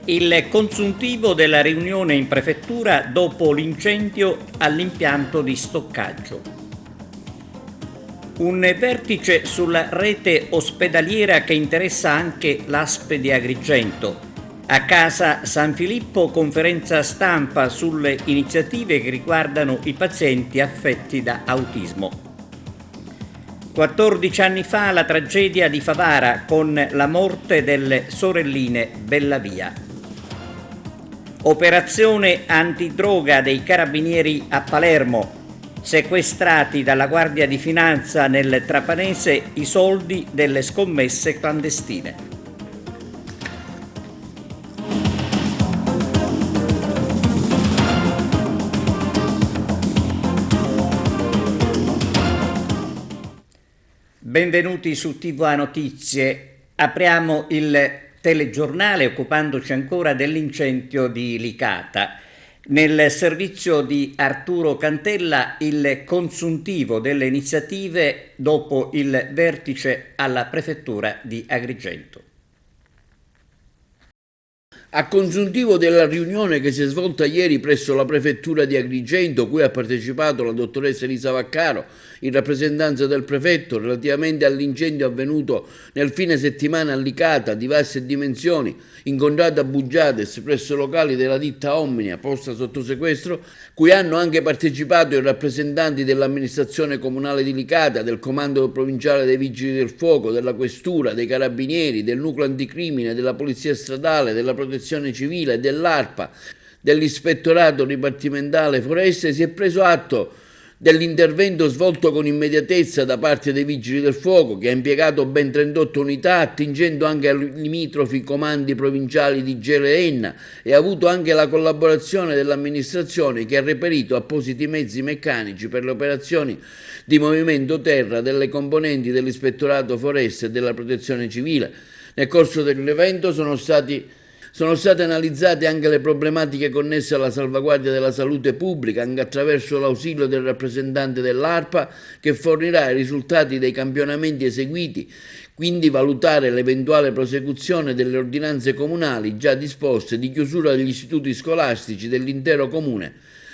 Il consuntivo della riunione in prefettura dopo l'incendio all'impianto di stoccaggio. Un vertice sulla rete ospedaliera che interessa anche l'ASP di Agrigento. A Casa San Filippo conferenza stampa sulle iniziative che riguardano i pazienti affetti da autismo. 14 anni fa la tragedia di Favara con la morte delle sorelline Bellavia. Operazione antidroga dei carabinieri a Palermo. Sequestrati dalla Guardia di Finanza nel Trapanese i soldi delle scommesse clandestine. Benvenuti su TVA Notizie. Apriamo il telegiornale occupandoci ancora dell'incendio di Licata. Nel servizio di Arturo Cantella il consuntivo delle iniziative dopo il vertice alla prefettura di Agrigento. A consuntivo della riunione che si è svolta ieri presso la prefettura di Agrigento, cui ha partecipato la dottoressa Elisa Vaccaro, in rappresentanza del prefetto, relativamente all'incendio avvenuto nel fine settimana a Licata, di vaste dimensioni, incontrato a Bugiades presso locali della ditta Omnia, posta sotto sequestro, cui hanno anche partecipato i rappresentanti dell'amministrazione comunale di Licata, del comando provinciale dei vigili del fuoco, della questura, dei carabinieri, del nucleo anticrimine, della polizia stradale, della protezione civile, dell'ARPA, dell'ispettorato dipartimentale foreste. Si è preso atto dell'intervento svolto con immediatezza da parte dei vigili del fuoco, che ha impiegato ben 38 unità, attingendo anche ai limitrofi comandi provinciali di Gela e Enna, e ha avuto anche la collaborazione dell'amministrazione, che ha reperito appositi mezzi meccanici per le operazioni di movimento terra delle componenti dell'ispettorato foreste e della protezione civile. Nel corso dell'evento sono state analizzate anche le problematiche connesse alla salvaguardia della salute pubblica, anche attraverso l'ausilio del rappresentante dell'ARPA, che fornirà i risultati dei campionamenti eseguiti, quindi valutare l'eventuale prosecuzione delle ordinanze comunali già disposte di chiusura degli istituti scolastici dell'intero comune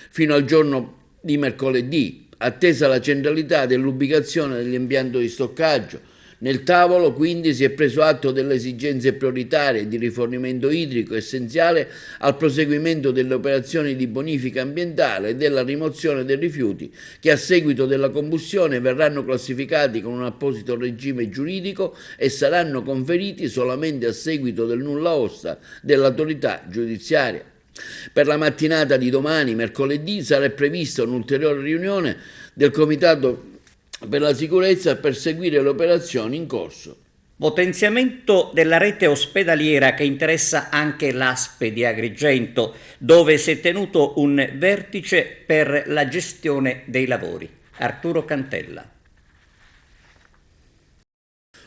fino al giorno di mercoledì, attesa la centralità dell'ubicazione dell'impianto di stoccaggio. Nel tavolo quindi si è preso atto delle esigenze prioritarie di rifornimento idrico essenziale al proseguimento delle operazioni di bonifica ambientale e della rimozione dei rifiuti che a seguito della combustione verranno classificati con un apposito regime giuridico e saranno conferiti solamente a seguito del nulla osta dell'autorità giudiziaria. Per la mattinata di domani, mercoledì, sarà prevista un'ulteriore riunione del Comitato per la sicurezza per seguire le operazioni in corso. Potenziamento della rete ospedaliera che interessa anche l'ASP di Agrigento, dove si è tenuto un vertice per la gestione dei lavori. Arturo Cantella.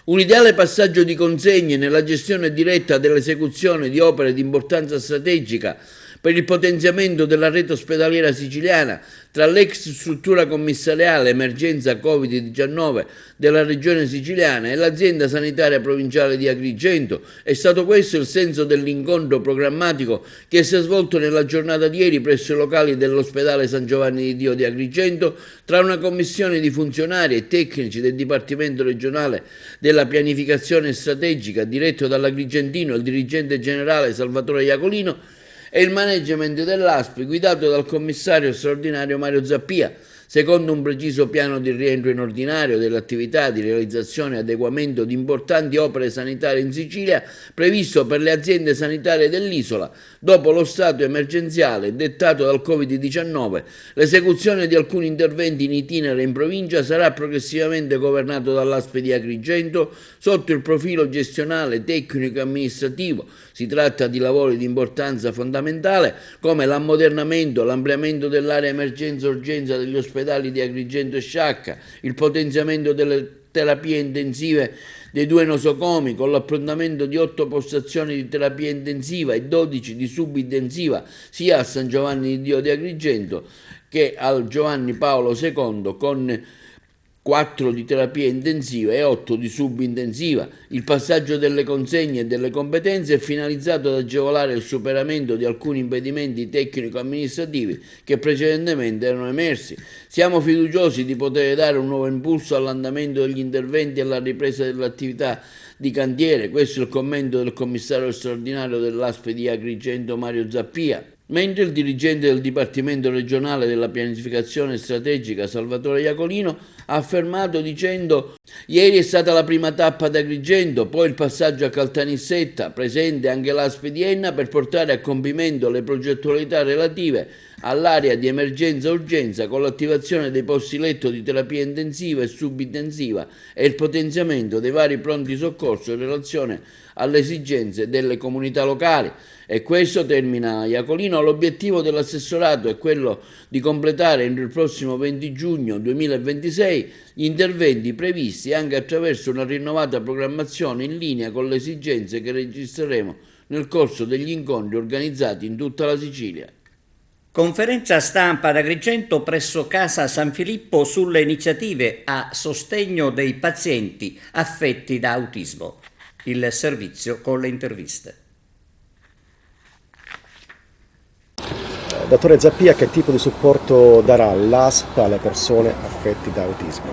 Un ideale passaggio di consegne nella gestione diretta dell'esecuzione di opere di importanza strategica per il potenziamento della rete ospedaliera siciliana tra l'ex struttura commissariale emergenza Covid-19 della regione siciliana e l'azienda sanitaria provinciale di Agrigento. È stato questo il senso dell'incontro programmatico che si è svolto nella giornata di ieri presso i locali dell'ospedale San Giovanni di Dio di Agrigento tra una commissione di funzionari e tecnici del Dipartimento regionale della pianificazione strategica diretto dall'agrigentino il dirigente generale Salvatore Iacolino e il management dell'ASP guidato dal commissario straordinario Mario Zappia, secondo un preciso piano di rientro in ordinario delle attività di realizzazione e adeguamento di importanti opere sanitarie in Sicilia previsto per le aziende sanitarie dell'isola. Dopo lo stato emergenziale dettato dal Covid-19, l'esecuzione di alcuni interventi in itinere in provincia sarà progressivamente governato dall'ASP di Agrigento sotto il profilo gestionale, tecnico e amministrativo. Si tratta di lavori di importanza fondamentale come l'ammodernamento, l'ampliamento dell'area emergenza-urgenza degli ospedali di Agrigento e Sciacca, il potenziamento delle terapie intensive dei 2 nosocomi con l'approntamento di 8 postazioni di terapia intensiva e 12 di subintensiva sia a San Giovanni di Dio di Agrigento che al Giovanni Paolo II con 4 di terapia intensiva e 8 di subintensiva. Il passaggio delle consegne e delle competenze è finalizzato ad agevolare il superamento di alcuni impedimenti tecnico-amministrativi che precedentemente erano emersi. Siamo fiduciosi di poter dare un nuovo impulso all'andamento degli interventi e alla ripresa dell'attività di cantiere. Questo è il commento del commissario straordinario dell'ASP di Agrigento Mario Zappia. Mentre il dirigente del Dipartimento regionale della pianificazione strategica Salvatore Iacolino ha affermato dicendo: ieri è stata la prima tappa ad Agrigento, poi il passaggio a Caltanissetta, presente anche l'ASP di Enna per portare a compimento le progettualità relative all'area di emergenza-urgenza con l'attivazione dei posti letto di terapia intensiva e subintensiva e il potenziamento dei vari pronti soccorso in relazione alle esigenze delle comunità locali. E questo, termina Iacolino, l'obiettivo dell'assessorato è quello di completare entro il prossimo 20 giugno 2026 gli interventi previsti anche attraverso una rinnovata programmazione in linea con le esigenze che registreremo nel corso degli incontri organizzati in tutta la Sicilia. Conferenza stampa ad Agrigento presso Casa San Filippo sulle iniziative a sostegno dei pazienti affetti da autismo. Il servizio con le interviste. Dottore Zappia, che tipo di supporto darà l'ASP alle persone affette da autismo?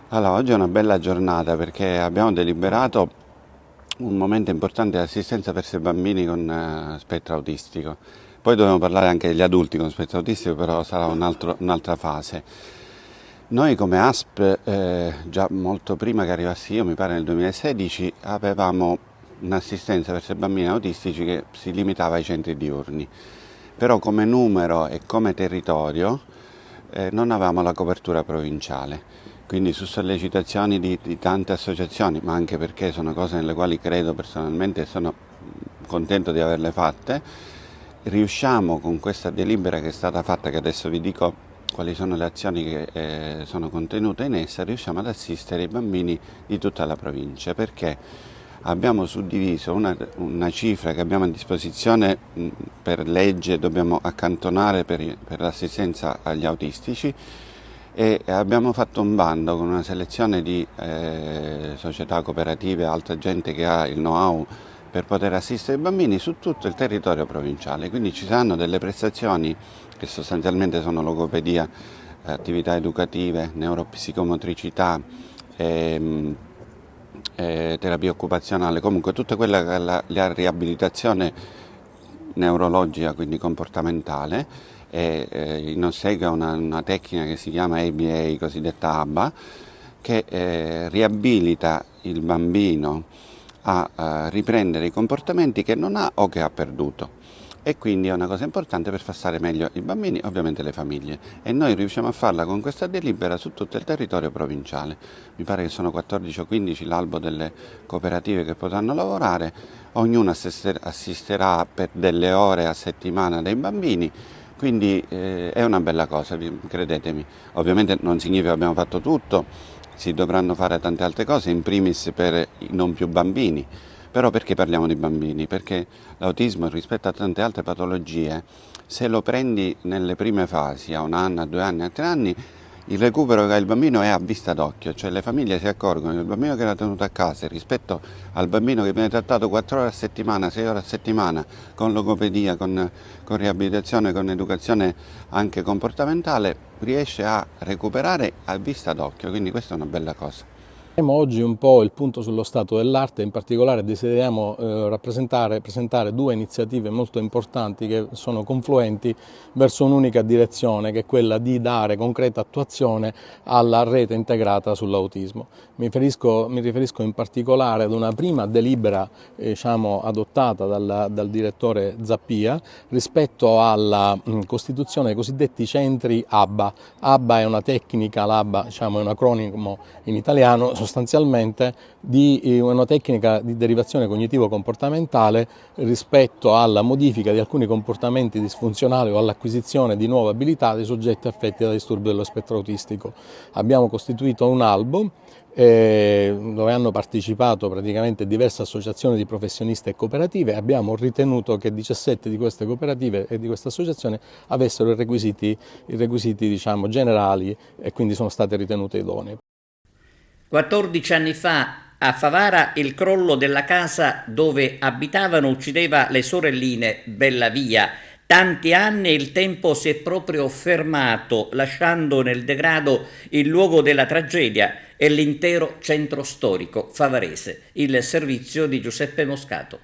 Allora, oggi è una bella giornata perché abbiamo deliberato un momento importante di assistenza verso i bambini con spettro autistico. Poi dobbiamo parlare anche degli adulti con spettro autistico, però sarà un'altra fase. Noi come ASP, già molto prima che arrivassi io, mi pare nel 2016, avevamo un'assistenza verso i bambini autistici che si limitava ai centri diurni. Però come numero e come territorio non avevamo la copertura provinciale, quindi su sollecitazioni di tante associazioni, ma anche perché sono cose nelle quali credo personalmente e sono contento di averle fatte, riusciamo con questa delibera che è stata fatta, che adesso vi dico quali sono le azioni che sono contenute in essa, riusciamo ad assistere i bambini di tutta la provincia, perché abbiamo suddiviso una cifra che abbiamo a disposizione per legge, dobbiamo accantonare per l'assistenza agli autistici, e abbiamo fatto un bando con una selezione di società cooperative, altra gente che ha il know-how per poter assistere i bambini su tutto il territorio provinciale. Quindi ci saranno delle prestazioni che sostanzialmente sono logopedia, attività educative, neuropsicomotricità, terapia occupazionale, comunque tutta quella che è la riabilitazione neurologica, quindi comportamentale, in ossequio a una tecnica che si chiama ABA, cosiddetta ABA, che riabilita il bambino a riprendere i comportamenti che non ha o che ha perduto. E quindi è una cosa importante per far stare meglio i bambini, ovviamente le famiglie, e noi riusciamo a farla con questa delibera su tutto il territorio provinciale. Mi pare che sono 14 o 15 l'albo delle cooperative che potranno lavorare, ognuno assisterà per delle ore a settimana dei bambini, quindi è una bella cosa, credetemi. Ovviamente non significa che abbiamo fatto tutto, si dovranno fare tante altre cose, in primis per i non più bambini. Però perché parliamo di bambini? Perché l'autismo, rispetto a tante altre patologie, se lo prendi nelle prime fasi, a 1 anno, a 2 anni, a 3 anni, il recupero che ha il bambino è a vista d'occhio, cioè le famiglie si accorgono che il bambino che era tenuto a casa rispetto al bambino che viene trattato 4 ore a settimana, 6 ore a settimana, con logopedia, con riabilitazione, con educazione anche comportamentale, riesce a recuperare a vista d'occhio, quindi questa è una bella cosa. Oggi un po' il punto sullo stato dell'arte, in particolare desideriamo presentare 2 iniziative molto importanti che sono confluenti verso un'unica direzione, che è quella di dare concreta attuazione alla rete integrata sull'autismo. Mi riferisco in particolare ad una prima delibera adottata dal direttore Zappia rispetto alla costituzione dei cosiddetti centri ABBA. ABBA è una tecnica, l'ABBA è un acronimo in italiano, sostanzialmente di una tecnica di derivazione cognitivo-comportamentale rispetto alla modifica di alcuni comportamenti disfunzionali o all'acquisizione di nuove abilità dei soggetti affetti da disturbo dello spettro autistico. Abbiamo costituito un albo dove hanno partecipato praticamente diverse associazioni di professionisti e cooperative. Abbiamo ritenuto che 17 di queste cooperative e di queste associazioni avessero i requisiti generali e quindi sono state ritenute idonee. 14 anni fa a Favara il crollo della casa dove abitavano uccideva le sorelline Bellavia. Tanti anni e il tempo si è proprio fermato, lasciando nel degrado il luogo della tragedia e l'intero centro storico favarese. Il servizio di Giuseppe Moscato.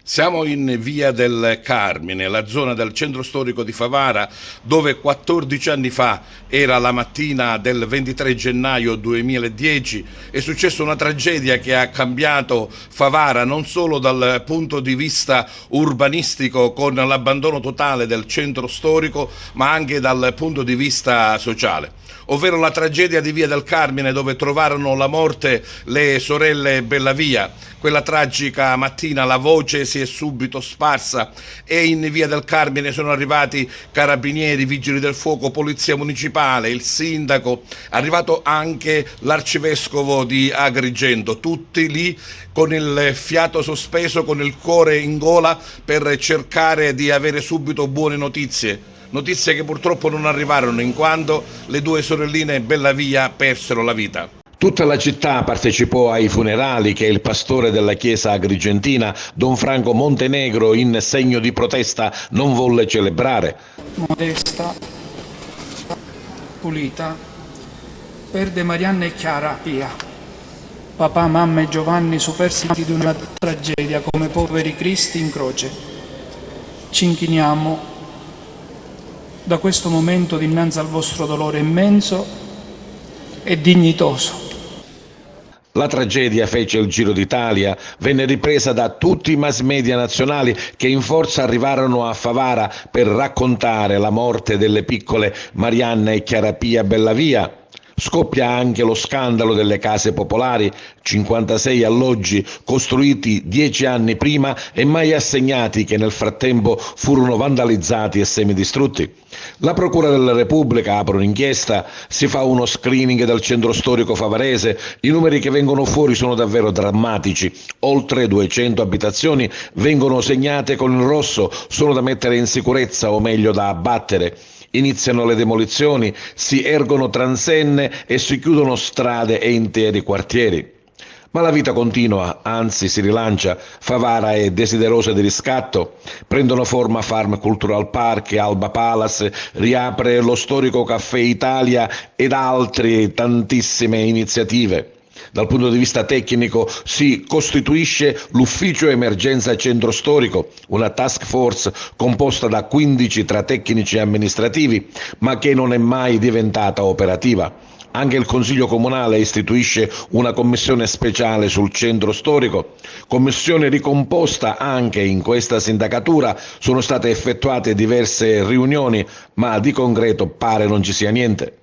Siamo in via del Carmine, la zona del centro storico di Favara, dove 14 anni fa, era la mattina del 23 gennaio 2010, è successa una tragedia che ha cambiato Favara non solo dal punto di vista urbanistico con l'abbandono totale del centro storico, ma anche dal punto di vista sociale. Ovvero la tragedia di via del Carmine, dove trovarono la morte le sorelle Bellavia. Quella tragica mattina la voce si è subito sparsa e in via del Carmine sono arrivati carabinieri, vigili del fuoco, polizia municipale, il sindaco, è arrivato anche l'arcivescovo di Agrigento, tutti lì con il fiato sospeso, con il cuore in gola per cercare di avere subito buone notizie. Notizie che purtroppo non arrivarono in quanto le due sorelline Bellavia persero la vita. Tutta la città partecipò ai funerali che il pastore della chiesa agrigentina, Don Franco Montenegro, in segno di protesta non volle celebrare. Modesta, pulita, perde Marianna e Chiara Pia. Papà, mamma e Giovanni superstiti di una tragedia come poveri cristi in croce. Ci inchiniamo da questo momento dinanzi al vostro dolore immenso e dignitoso. La tragedia fece il giro d'Italia, venne ripresa da tutti i mass media nazionali che in forza arrivarono a Favara per raccontare la morte delle piccole Marianna e Chiara Pia Bellavia. Scoppia anche lo scandalo delle case popolari, 56 alloggi costruiti 10 anni prima e mai assegnati, che nel frattempo furono vandalizzati e semidistrutti. La Procura della Repubblica apre un'inchiesta, si fa uno screening del centro storico favarese, i numeri che vengono fuori sono davvero drammatici, oltre 200 abitazioni vengono segnate con il rosso, sono da mettere in sicurezza o meglio da abbattere. Iniziano le demolizioni, si ergono transenne e si chiudono strade e interi quartieri. Ma la vita continua, anzi si rilancia. Favara è desiderosa di riscatto. Prendono forma Farm Cultural Park, Alba Palace, riapre lo storico Caffè Italia ed altre tantissime iniziative. Dal punto di vista tecnico si costituisce l'Ufficio Emergenza Centro Storico, una task force composta da 15 tra tecnici e amministrativi, ma che non è mai diventata operativa. Anche il Consiglio Comunale istituisce una commissione speciale sul centro storico, commissione ricomposta anche in questa sindacatura. Sono state effettuate diverse riunioni, ma di concreto pare non ci sia niente.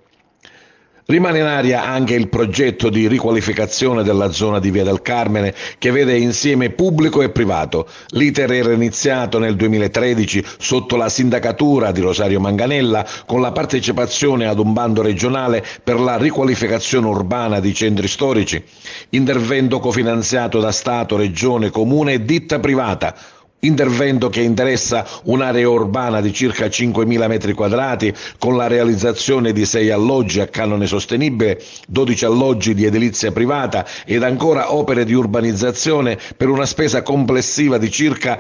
Rimane in aria anche il progetto di riqualificazione della zona di Via del Carmine, che vede insieme pubblico e privato. L'iter era iniziato nel 2013 sotto la sindacatura di Rosario Manganella, con la partecipazione ad un bando regionale per la riqualificazione urbana di centri storici. Intervento cofinanziato da Stato, Regione, Comune e ditta privata. Intervento che interessa un'area urbana di circa 5.000 metri quadrati con la realizzazione di 6 alloggi a canone sostenibile, 12 alloggi di edilizia privata ed ancora opere di urbanizzazione per una spesa complessiva di circa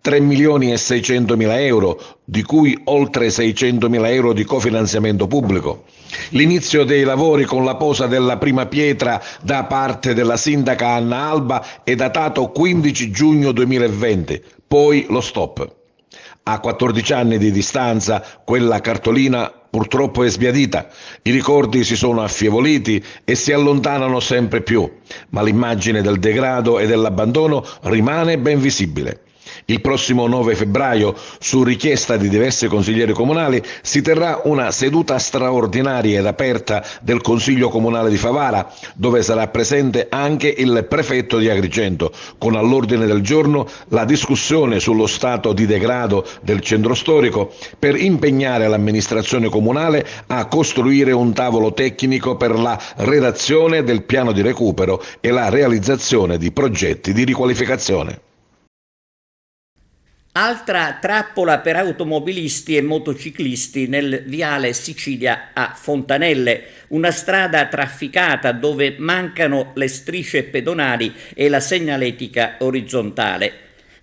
3.600.000 euro, di cui oltre 600.000 euro di cofinanziamento pubblico. L'inizio dei lavori con la posa della prima pietra da parte della sindaca Anna Alba è datato 15 giugno 2020, poi lo stop. A 14 anni di distanza quella cartolina purtroppo è sbiadita, i ricordi si sono affievoliti e si allontanano sempre più, ma l'immagine del degrado e dell'abbandono rimane ben visibile. Il prossimo 9 febbraio, su richiesta di diversi consiglieri comunali, si terrà una seduta straordinaria ed aperta del Consiglio Comunale di Favara, dove sarà presente anche il prefetto di Agrigento, con all'ordine del giorno la discussione sullo stato di degrado del centro storico per impegnare l'amministrazione comunale a costruire un tavolo tecnico per la redazione del piano di recupero e la realizzazione di progetti di riqualificazione. Altra trappola per automobilisti e motociclisti nel viale Sicilia a Fontanelle, una strada trafficata dove mancano le strisce pedonali e la segnaletica orizzontale.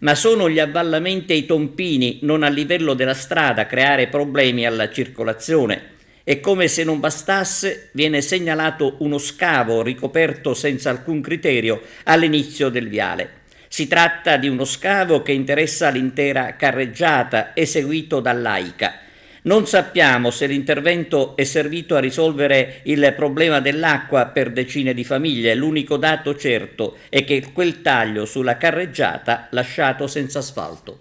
Ma sono gli avvallamenti e i tompini non a livello della strada a creare problemi alla circolazione. E come se non bastasse, viene segnalato uno scavo ricoperto senza alcun criterio all'inizio del viale. Si tratta di uno scavo che interessa l'intera carreggiata, eseguito dall'AICA. Non sappiamo se l'intervento è servito a risolvere il problema dell'acqua per decine di famiglie. L'unico dato certo è che quel taglio sulla carreggiata lasciato senza asfalto.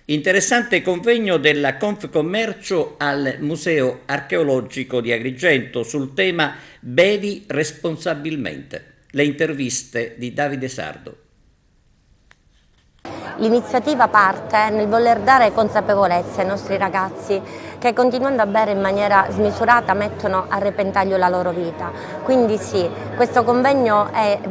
Interessante convegno della Confcommercio al Museo Archeologico di Agrigento sul tema Bevi responsabilmente. Le interviste di Davide Sardo. L'iniziativa parte nel voler dare consapevolezza ai nostri ragazzi che continuando a bere in maniera smisurata mettono a repentaglio la loro vita. Quindi sì, questo convegno è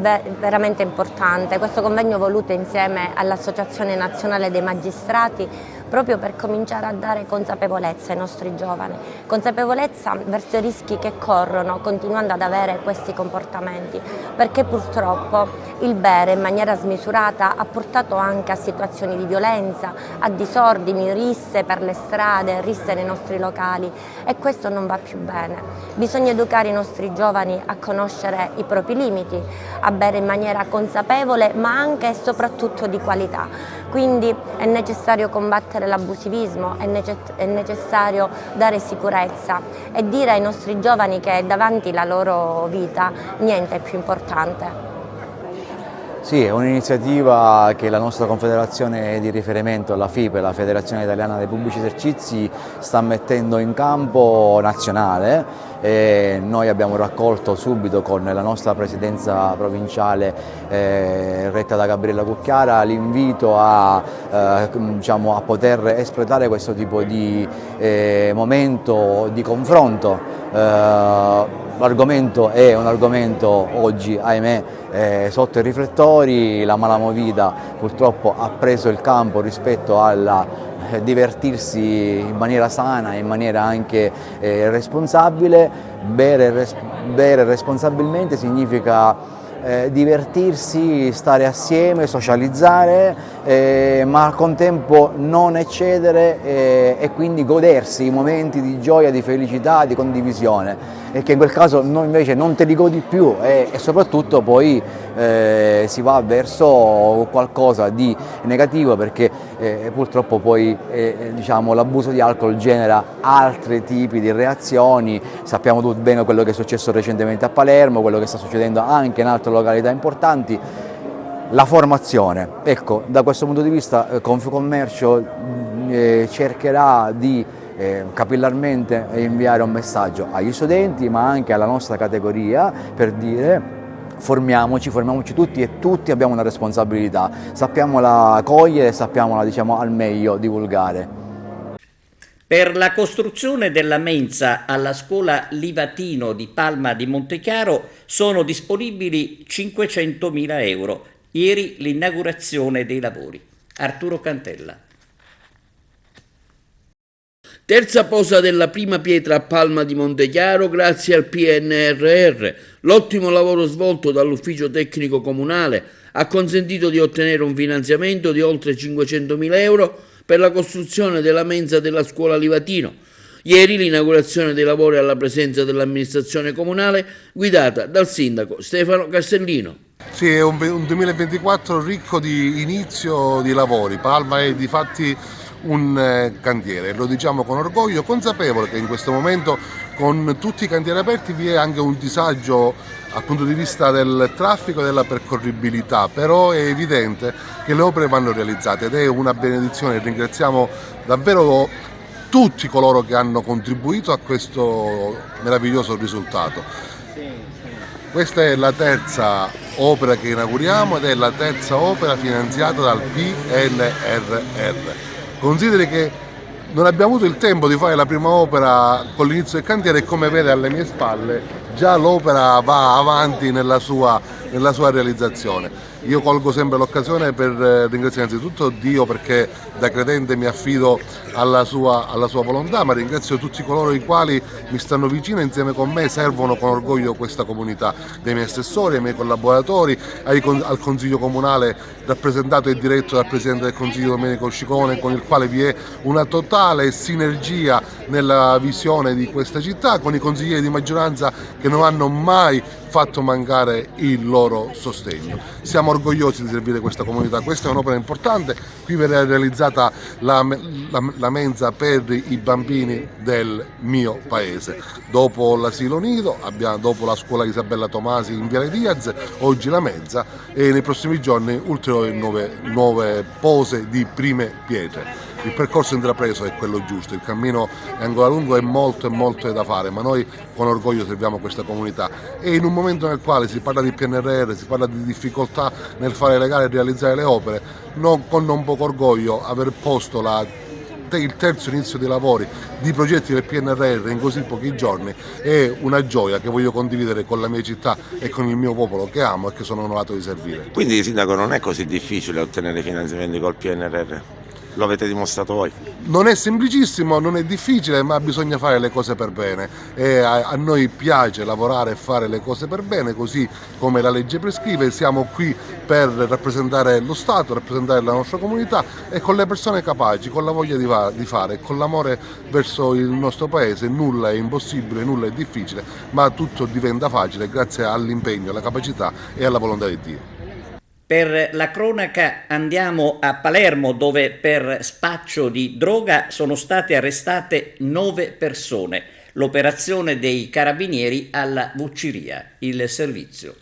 veramente importante, questo convegno voluto insieme all'Associazione Nazionale dei Magistrati proprio per cominciare a dare consapevolezza ai nostri giovani, consapevolezza verso i rischi che corrono continuando ad avere questi comportamenti, perché purtroppo il bere in maniera smisurata ha portato anche a situazioni di violenza, a disordini, risse per le strade, risse nei nostri locali e questo non va più bene. Bisogna educare i nostri giovani a conoscere i propri limiti, a bere in maniera consapevole ma anche e soprattutto di qualità. Quindi è necessario combattere l'abusivismo, è necessario dare sicurezza e dire ai nostri giovani che davanti alla loro vita niente è più importante. Sì, è un'iniziativa che la nostra confederazione di riferimento, la FIPE, la Federazione Italiana dei Pubblici Esercizi, sta mettendo in campo nazionale. E noi abbiamo raccolto subito con la nostra presidenza provinciale retta da Gabriella Cucchiara l'invito a poter espletare questo tipo di momento di confronto. L'argomento è un argomento oggi, ahimè, sotto i riflettori. La Malamovida purtroppo ha preso il campo rispetto alla divertirsi in maniera sana e in maniera anche responsabile. Bere responsabilmente significa divertirsi, stare assieme, socializzare, ma al contempo non eccedere e quindi godersi i momenti di gioia, di felicità, di condivisione, e che in quel caso invece non te li godi più e soprattutto poi si va verso qualcosa di negativo, perché purtroppo poi l'abuso di alcol genera altri tipi di reazioni. Sappiamo tutti bene quello che è successo recentemente a Palermo, quello che sta succedendo anche in altre località importanti. La formazione, ecco, da questo punto di vista Confcommercio cercherà di capillarmente inviare un messaggio agli studenti ma anche alla nostra categoria per dire: formiamoci tutti e tutti abbiamo una responsabilità, sappiamola cogliere, sappiamola al meglio divulgare. Per la costruzione della mensa alla scuola Livatino di Palma di Montechiaro sono disponibili 500.000 euro. Ieri l'inaugurazione dei lavori. Arturo Cantella. Terza posa della prima pietra a Palma di Montechiaro grazie al PNRR. L'ottimo lavoro svolto dall'ufficio tecnico comunale ha consentito di ottenere un finanziamento di oltre 500.000 euro per la costruzione della mensa della scuola Livatino. Ieri l'inaugurazione dei lavori alla presenza dell'amministrazione comunale guidata dal sindaco Stefano Castellino. Sì, è un 2024 ricco di inizio di lavori. Palma è difatti un cantiere, lo diciamo con orgoglio, consapevole che in questo momento con tutti i cantieri aperti vi è anche un disagio dal punto di vista del traffico e della percorribilità, però è evidente che le opere vanno realizzate ed è una benedizione. Ringraziamo davvero tutti coloro che hanno contribuito a questo meraviglioso risultato. Questa è la terza opera che inauguriamo ed è la terza opera finanziata dal PNRR. Consideri che non abbiamo avuto il tempo di fare la prima opera con l'inizio del cantiere e come vede alle mie spalle già l'opera va avanti nella sua realizzazione. Io colgo sempre l'occasione per ringraziare innanzitutto Dio, perché da credente mi affido alla sua volontà, ma ringrazio tutti coloro i quali mi stanno vicino e insieme con me servono con orgoglio questa comunità, dai miei assessori, ai miei collaboratori, al Consiglio Comunale rappresentato e diretto dal Presidente del Consiglio Domenico Scicone, con il quale vi è una totale sinergia nella visione di questa città, con i consiglieri di maggioranza che non hanno mai fatto mancare il loro sostegno. Siamo orgogliosi di servire questa comunità, questa è un'opera importante, qui verrà realizzata la mensa per i bambini del mio paese. Dopo l'asilo nido, dopo la scuola Isabella Tomasi in Viale Diaz, oggi la mensa e nei prossimi giorni ulteriori nuove pose di prime pietre. Il percorso intrapreso è quello giusto, il cammino è ancora lungo e molto da fare, ma noi con orgoglio serviamo questa comunità e in un momento nel quale si parla di PNRR, si parla di difficoltà nel fare le gare e realizzare le opere, con non poco orgoglio aver posto il terzo inizio dei lavori di progetti del PNRR in così pochi giorni è una gioia che voglio condividere con la mia città e con il mio popolo che amo e che sono onorato di servire. Quindi Sindaco, non è così difficile ottenere finanziamenti col PNRR? Lo avete dimostrato voi? Non è semplicissimo, non è difficile, ma bisogna fare le cose per bene e a noi piace lavorare e fare le cose per bene, così come la legge prescrive. Siamo qui per rappresentare lo Stato, rappresentare la nostra comunità e con le persone capaci, con la voglia di fare, con l'amore verso il nostro paese. Nulla è impossibile, nulla è difficile, ma tutto diventa facile grazie all'impegno, alla capacità e alla volontà di Dio. Per la cronaca andiamo a Palermo, dove per spaccio di droga sono state arrestate 9 persone. L'operazione dei carabinieri alla Vucciria, il servizio.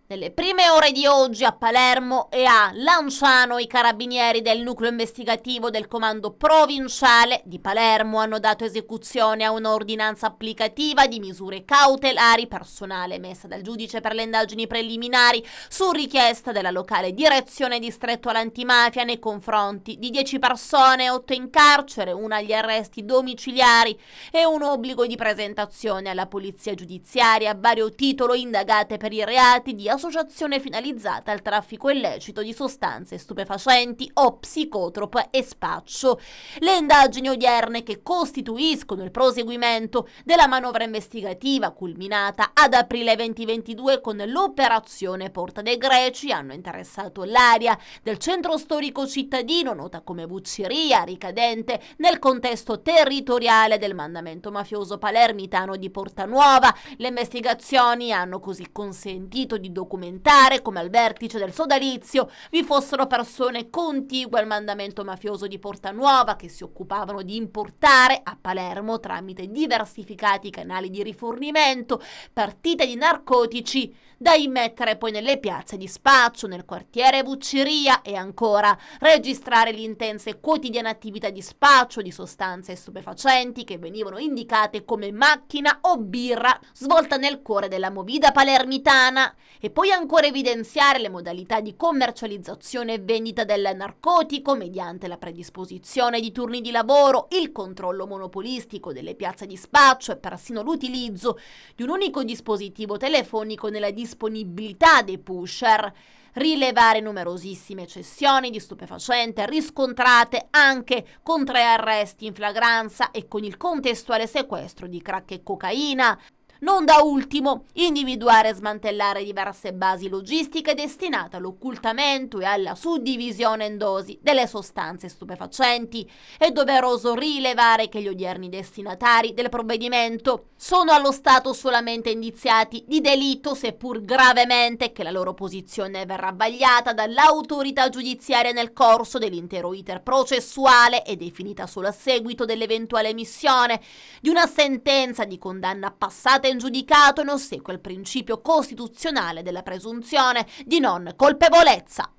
Nelle prime ore di oggi a Palermo e a Lanciano i carabinieri del nucleo investigativo del comando provinciale di Palermo hanno dato esecuzione a un'ordinanza applicativa di misure cautelari personale emessa dal giudice per le indagini preliminari su richiesta della locale direzione distretto all'antimafia nei confronti di 10 persone, 8 in carcere, una agli arresti domiciliari e un obbligo di presentazione alla polizia giudiziaria a vario titolo indagate per i reati di associazione finalizzata al traffico illecito di sostanze stupefacenti o psicotrope e spaccio. Le indagini odierne, che costituiscono il proseguimento della manovra investigativa culminata ad aprile 2022 con l'operazione Porta dei Greci, hanno interessato l'area del centro storico cittadino, nota come Vucciria, ricadente nel contesto territoriale del mandamento mafioso palermitano di Porta Nuova. Le investigazioni hanno così consentito di documentare come al vertice del sodalizio vi fossero persone contigue al mandamento mafioso di Porta Nuova che si occupavano di importare a Palermo, tramite diversificati canali di rifornimento, partite di narcotici da immettere poi nelle piazze di spaccio, nel quartiere Vucciria, e ancora registrare le intense quotidiane attività di spaccio di sostanze stupefacenti che venivano indicate come macchina o birra svolta nel cuore della movida palermitana, e poi ancora evidenziare le modalità di commercializzazione e vendita del narcotico mediante la predisposizione di turni di lavoro, il controllo monopolistico delle piazze di spaccio e persino l'utilizzo di un unico dispositivo telefonico nella disponibilità dei pusher. Rilevare numerosissime cessioni di stupefacente riscontrate anche con 3 arresti in flagranza e con il contestuale sequestro di crack e cocaina. Non da ultimo, individuare e smantellare diverse basi logistiche destinate all'occultamento e alla suddivisione in dosi delle sostanze stupefacenti. È doveroso rilevare che gli odierni destinatari del provvedimento sono allo stato solamente indiziati di delitto, seppur gravemente, che la loro posizione verrà vagliata dall'autorità giudiziaria nel corso dell'intero iter processuale e definita solo a seguito dell'eventuale emissione di una sentenza di condanna passata in giudicato in ossequio al principio costituzionale della presunzione di non colpevolezza.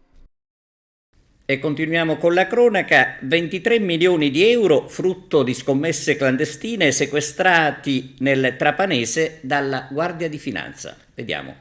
E continuiamo con la cronaca. 23 milioni di euro, frutto di scommesse clandestine, sequestrati nel Trapanese dalla Guardia di Finanza. Vediamo.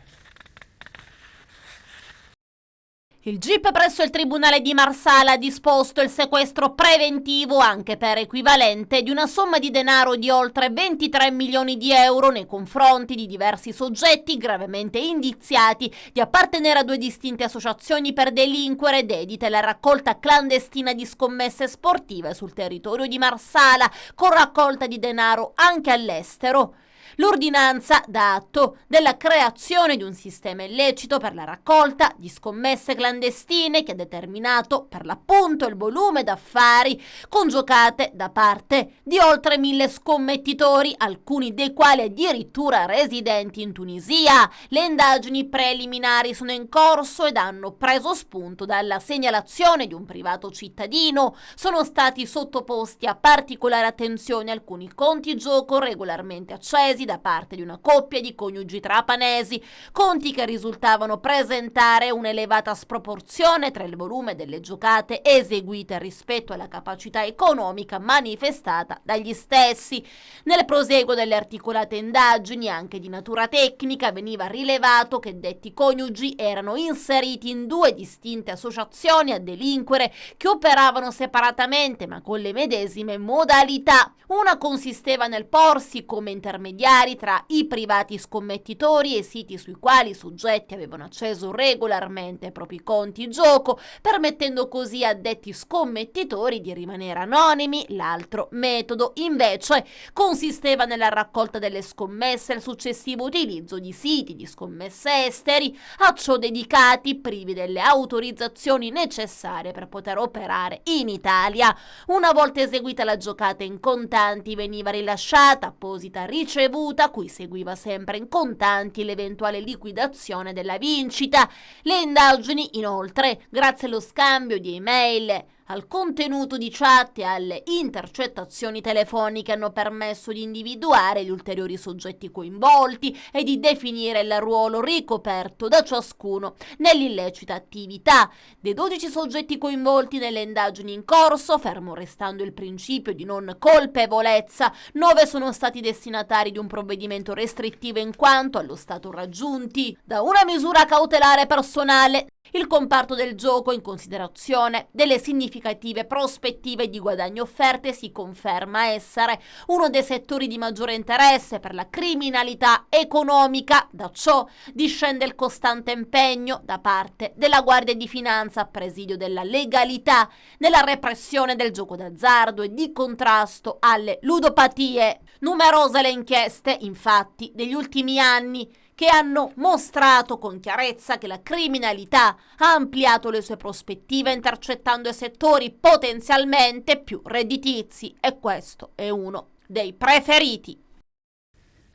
Il GIP presso il Tribunale di Marsala ha disposto il sequestro preventivo anche per equivalente di una somma di denaro di oltre 23 milioni di euro nei confronti di diversi soggetti gravemente indiziati di appartenere a 2 distinte associazioni per delinquere dedite alla raccolta clandestina di scommesse sportive sul territorio di Marsala, con raccolta di denaro anche all'estero. L'ordinanza dà atto della creazione di un sistema illecito per la raccolta di scommesse clandestine che ha determinato per l'appunto il volume d'affari con giocate da parte di oltre 1000 scommettitori, alcuni dei quali addirittura residenti in Tunisia. Le indagini preliminari sono in corso ed hanno preso spunto dalla segnalazione di un privato cittadino. Sono stati sottoposti a particolare attenzione alcuni conti gioco regolarmente accesi da parte di una coppia di coniugi trapanesi, conti che risultavano presentare un'elevata sproporzione tra il volume delle giocate eseguite rispetto alla capacità economica manifestata dagli stessi. Nel proseguo delle articolate indagini, anche di natura tecnica, veniva rilevato che detti coniugi erano inseriti in 2 distinte associazioni a delinquere che operavano separatamente ma con le medesime modalità. Una consisteva nel porsi come intermediari tra i privati scommettitori e i siti sui quali i soggetti avevano acceso regolarmente ai propri conti gioco, permettendo così a detti scommettitori di rimanere anonimi. L'altro metodo, invece, consisteva nella raccolta delle scommesse e il successivo utilizzo di siti di scommesse esteri a ciò dedicati, privi delle autorizzazioni necessarie per poter operare in Italia. Una volta eseguita la giocata in contanti, veniva rilasciata apposita ricevuta a cui seguiva sempre in contanti l'eventuale liquidazione della vincita. Le indagini, inoltre, grazie allo scambio di email, al contenuto di chat e alle intercettazioni telefoniche, hanno permesso di individuare gli ulteriori soggetti coinvolti e di definire il ruolo ricoperto da ciascuno nell'illecita attività. Dei 12 soggetti coinvolti nelle indagini in corso, fermo restando il principio di non colpevolezza, 9 sono stati destinatari di un provvedimento restrittivo in quanto allo stato raggiunti da una misura cautelare personale. Il comparto del gioco, in considerazione delle significative prospettive di guadagno offerte, si conferma essere uno dei settori di maggiore interesse per la criminalità economica. Da ciò discende il costante impegno da parte della Guardia di Finanza a presidio della legalità nella repressione del gioco d'azzardo e di contrasto alle ludopatie. Numerose le inchieste, infatti, degli ultimi anni che hanno mostrato con chiarezza che la criminalità ha ampliato le sue prospettive intercettando i settori potenzialmente più redditizi, e questo è uno dei preferiti.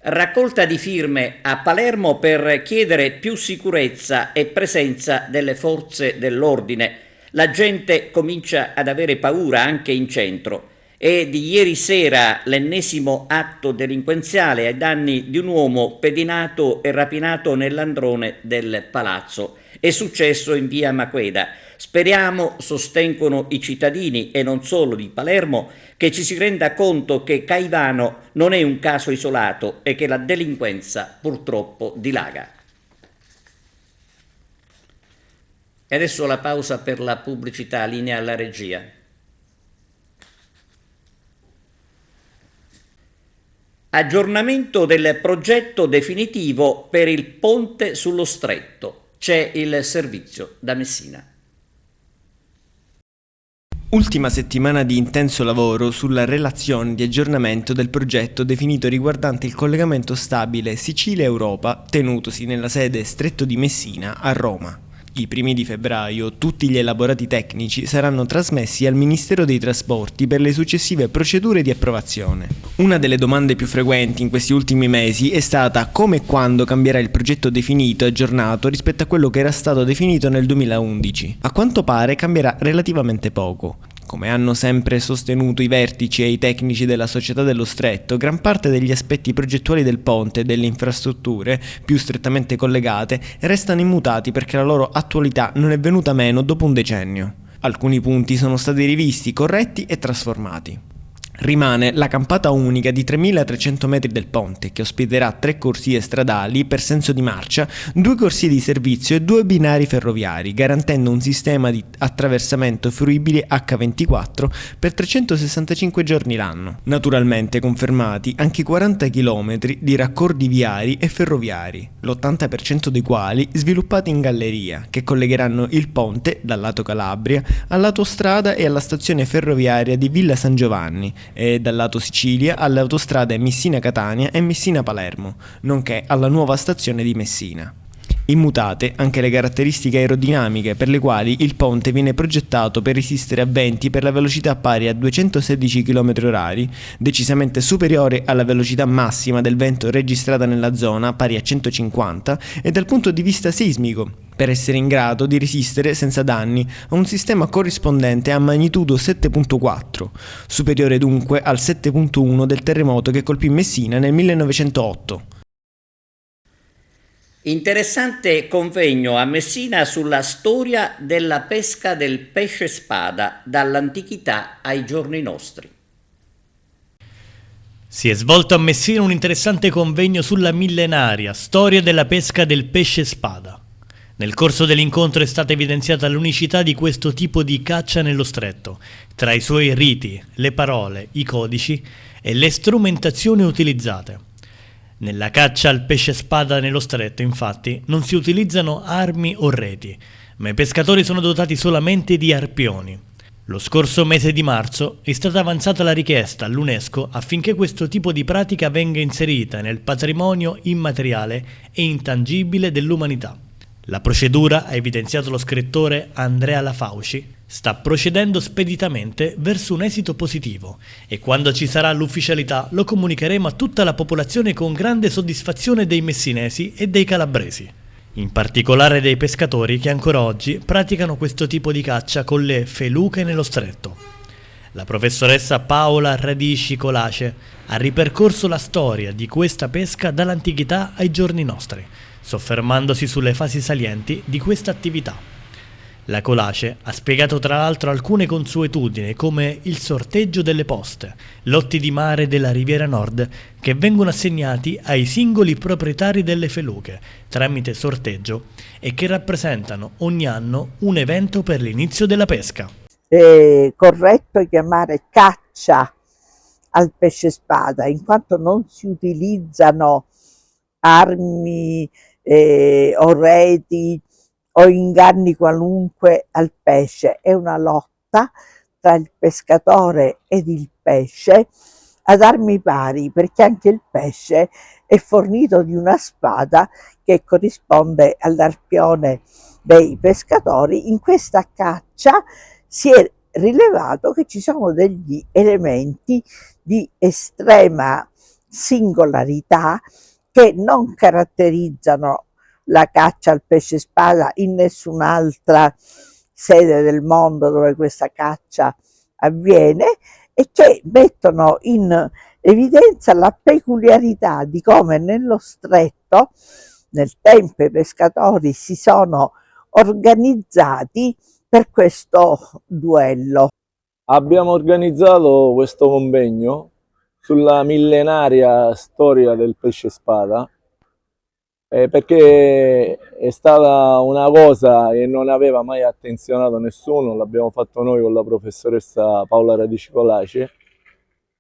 Raccolta di firme a Palermo per chiedere più sicurezza e presenza delle forze dell'ordine. La gente comincia ad avere paura anche in centro. È di ieri sera l'ennesimo atto delinquenziale ai danni di un uomo pedinato e rapinato nell'androne del palazzo. È successo in via Maqueda. Speriamo, sostengono i cittadini e non solo di Palermo, che ci si renda conto che Caivano non è un caso isolato e che la delinquenza purtroppo dilaga. E adesso la pausa per la pubblicità, linea alla regia. Aggiornamento del progetto definitivo per il ponte sullo Stretto. C'è il servizio da Messina. Ultima settimana di intenso lavoro sulla relazione di aggiornamento del progetto definito riguardante il collegamento stabile Sicilia-Europa tenutosi nella sede Stretto di Messina a Roma. I primi di febbraio tutti gli elaborati tecnici saranno trasmessi al Ministero dei Trasporti per le successive procedure di approvazione. Una delle domande più frequenti in questi ultimi mesi è stata come e quando cambierà il progetto definito e aggiornato rispetto a quello che era stato definito nel 2011. A quanto pare cambierà relativamente poco. Come hanno sempre sostenuto i vertici e i tecnici della Società dello Stretto, gran parte degli aspetti progettuali del ponte e delle infrastrutture, più strettamente collegate, restano immutati perché la loro attualità non è venuta meno dopo un decennio. Alcuni punti sono stati rivisti, corretti e trasformati. Rimane la campata unica di 3.300 metri del ponte, che ospiterà 3 corsie stradali per senso di marcia, 2 corsie di servizio e 2 binari ferroviari, garantendo un sistema di attraversamento fruibile H24 per 365 giorni l'anno. Naturalmente confermati anche 40 km di raccordi viari e ferroviari, l'80% dei quali sviluppati in galleria, che collegheranno il ponte dal lato Calabria all'autostrada e alla stazione ferroviaria di Villa San Giovanni, e dal lato Sicilia alle autostrade Messina-Catania e Messina-Palermo, nonché alla nuova stazione di Messina. Immutate anche le caratteristiche aerodinamiche, per le quali il ponte viene progettato per resistere a venti per la velocità pari a 216 km/h, decisamente superiore alla velocità massima del vento registrata nella zona, pari a 150, e dal punto di vista sismico, per essere in grado di resistere senza danni a un sistema corrispondente a magnitudo 7.4, superiore dunque al 7.1 del terremoto che colpì Messina nel 1908. Interessante convegno a Messina sulla storia della pesca del pesce spada, dall'antichità ai giorni nostri. Si è svolto a Messina un interessante convegno sulla millenaria storia della pesca del pesce spada. Nel corso dell'incontro è stata evidenziata l'unicità di questo tipo di caccia nello stretto, tra i suoi riti, le parole, i codici e le strumentazioni utilizzate. Nella caccia al pesce spada nello stretto, infatti, non si utilizzano armi o reti, ma i pescatori sono dotati solamente di arpioni. Lo scorso mese di marzo è stata avanzata la richiesta all'UNESCO affinché questo tipo di pratica venga inserita nel patrimonio immateriale e intangibile dell'umanità. La procedura, ha evidenziato lo scrittore Andrea Lafauci, sta procedendo speditamente verso un esito positivo e quando ci sarà l'ufficialità lo comunicheremo a tutta la popolazione con grande soddisfazione dei messinesi e dei calabresi, in particolare dei pescatori che ancora oggi praticano questo tipo di caccia con le feluche nello stretto. La professoressa Paola Radici Colace ha ripercorso la storia di questa pesca dall'antichità ai giorni nostri, soffermandosi sulle fasi salienti di questa attività. La Colace ha spiegato tra l'altro alcune consuetudini come il sorteggio delle poste, lotti di mare della Riviera Nord che vengono assegnati ai singoli proprietari delle feluche tramite sorteggio e che rappresentano ogni anno un evento per l'inizio della pesca. È corretto chiamare caccia al pesce spada in quanto non si utilizzano armi o reti o inganni qualunque al pesce, è una lotta tra il pescatore ed il pesce ad armi pari, perché anche il pesce è fornito di una spada che corrisponde all'arpione dei pescatori. In questa caccia si è rilevato che ci sono degli elementi di estrema singolarità che non caratterizzano la caccia al pesce spada in nessun'altra sede del mondo dove questa caccia avviene e che mettono in evidenza la peculiarità di come nello stretto nel tempo i pescatori si sono organizzati per questo duello. Abbiamo organizzato questo convegno sulla millenaria storia del pesce spada perché è stata una cosa che non aveva mai attenzionato nessuno, l'abbiamo fatto noi con la professoressa Paola Radici Colace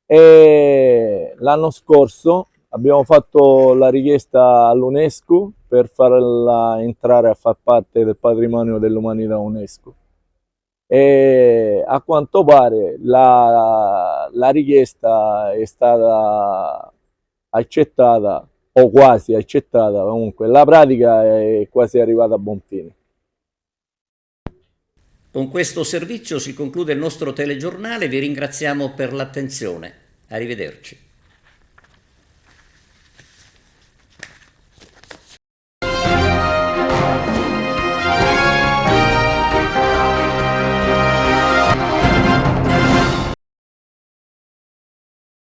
e l'anno scorso abbiamo fatto la richiesta all'UNESCO per farla entrare a far parte del patrimonio dell'umanità UNESCO. E a quanto pare la richiesta è stata accettata o quasi accettata, comunque la pratica è quasi arrivata a buon fine. Con questo servizio si conclude il nostro telegiornale, vi ringraziamo per l'attenzione, arrivederci.